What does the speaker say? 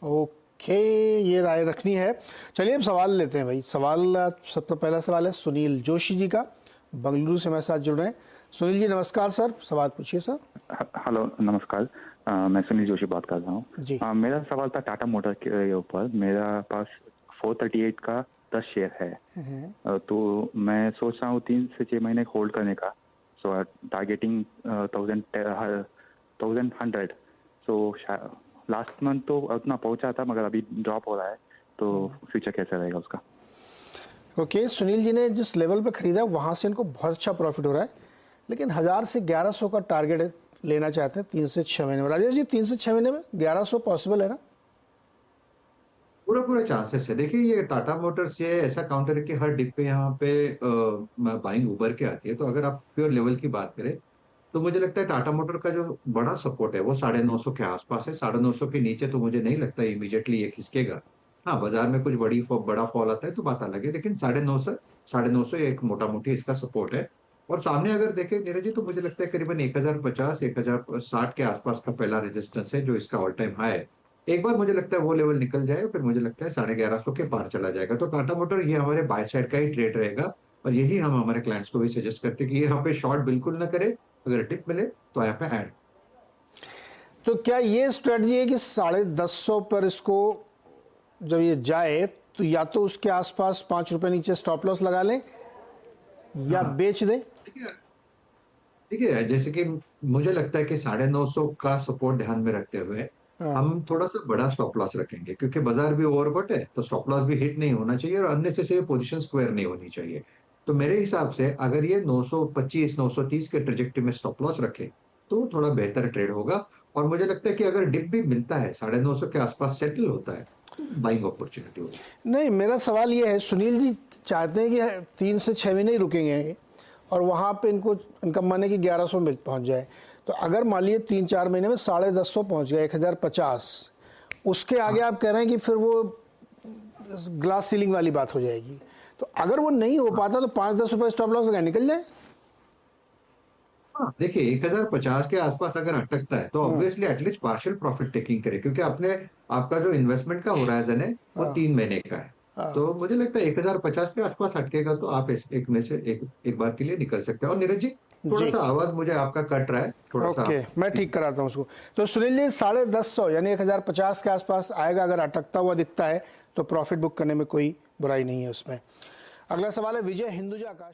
Okay, ये राय रखनी है। चलिए अब सवाल लेते हैं भाई। सवाल, सबसे पहला सवाल है सुनील जोशी जी का, बंगलुरु से मेरे साथ जुड़ रहे हैं। सुनील जी नमस्कार सर, सवाल पूछिए सर। हेलो नमस्कार। मैं सुनील जोशी बात कर रहा जी। हूँ। मेरा सवाल था टाटा मोटर के ऊपर। मेरा पास 438 का 10 शेयर है। तो मैं सोच रहा हूँ 3 से 6 महीने होल्ड करने का। सो टारगेटिंग 1100। सो लास्ट मंथ तो उतना पहुंचा था, मगर अभी ड्रॉप हो रहा है, तो फ्यूचर कैसा रहेगा उसका? ओके, सुनील जी ने जिस लेवल पे खरीदा वहाँ से इनको बहुत अच्छा प्रॉफिट हो रहा है, लेकिन 1000 से 1100 का टारगेट लेना चाहते हैं 3 से 6 महीने में। राजेश जी 3 से 6 महीने में 1100 पॉसिबल है ना? पूरा पूरा चांसेस है। देखिए, ये टाटा मोटर्स ये ऐसा काउंटर है कि हर डिप पे यहाँ पे बाइंग उभर के आती है। तो अगर आप प्योर लेवल की बात करें तो मुझे लगता है टाटा मोटर का जो बड़ा सपोर्ट है वो 950 के आसपास है। 950 के नीचे तो मुझे नहीं लगता इमीडिएटली ये खिसकेगा। हाँ, बाजार में कुछ बड़ा फॉल आता है तो बात अलग है, लेकिन 950, 950 एक मोटा मोटी इसका सपोर्ट है। और सामने अगर देखें नीरज जी, तो मुझे लगता है करीबन 1050, 1060 के आसपास का पहला रेजिस्टेंस है जो इसका ऑल टाइम हाई है। एक बार मुझे लगता है वो लेवल निकल जाए, फिर मुझे लगता है 1150 के पार चला जाएगा। तो टाटा मोटर ये हमारे बाय साइड का ही ट्रेड रहेगा। और यही हम हमारे क्लाइंट्स को भी सजेस्ट करते हैं कि ये यहाँ पे शॉर्ट बिल्कुल ना करे, अगर टिप मिले तो यहाँ पे ऐड। तो क्या ये स्ट्रेटजी है कि 1150 पर इसको जब ये जाए तो या तो उसके आसपास 5 रुपए नीचे स्टॉप लॉस लगा लें या हाँ, बेच दें? देखिए देखिए, जैसे कि मुझे लगता है कि 950 का सपोर्ट ध्यान में रखते हुए हाँ। हम थोड़ा सा बड़ा स्टॉप लॉस रखेंगे, क्योंकि बाजार भी ओवरबॉट है तो स्टॉप लॉस भी हिट नहीं होना चाहिए और अननेसेसरी पोजीशन स्क्वायर नहीं होनी चाहिए। तो मेरे हिसाब से अगर ये 925 930 के ट्रेजेक्टरी में स्टॉप लॉस रखे तो थोड़ा बेहतर ट्रेड होगा। और मुझे लगता है कि अगर डिप भी मिलता है 950 के आसपास सेटल होता है तो बाइंग अपॉर्चुनिटी होगी। नहीं, मेरा सवाल ये है, सुनील जी चाहते हैं कि 3 से 6 महीने ही रुकेंगे ये, और वहाँ पे इनको, इनका मन है कि 1100 में पहुँच जाए। तो अगर मान लीजिए 3-4 महीने में 1050 पहुँच गया, 1050, उसके आगे आप कह रहे हैं कि फिर वो ग्लास सीलिंग वाली बात हो जाएगी। तो अगर वो नहीं हो पाता तो 5-10 रुपये स्टॉप लॉस लगा निकल जाए। हाँ, देखिए 1050 के आसपास अगर अटकता है तो obviously at least partial profit taking करे, क्योंकि आपने आपका जो इन्वेस्टमेंट का होराइजन है वो 3 महीने का है। तो मुझे लगता है 1050 के आसपास अटकेगा तो आप एक में से एक बार के लिए निकल सकते हैं। और नीरज जी, थोड़ा जी। सा आवाज मुझे आपका कट रहा है, थोड़ा सा ओके, मैं ठीक कराता हूँ उसको। तो सुनील जी 1150 यानी 1050 के आसपास आएगा, अगर अटकता हुआ दिखता है तो प्रॉफिट बुक करने में कोई बुराई नहीं है उसमें। अगला सवाल है विजय हिंदुजा का।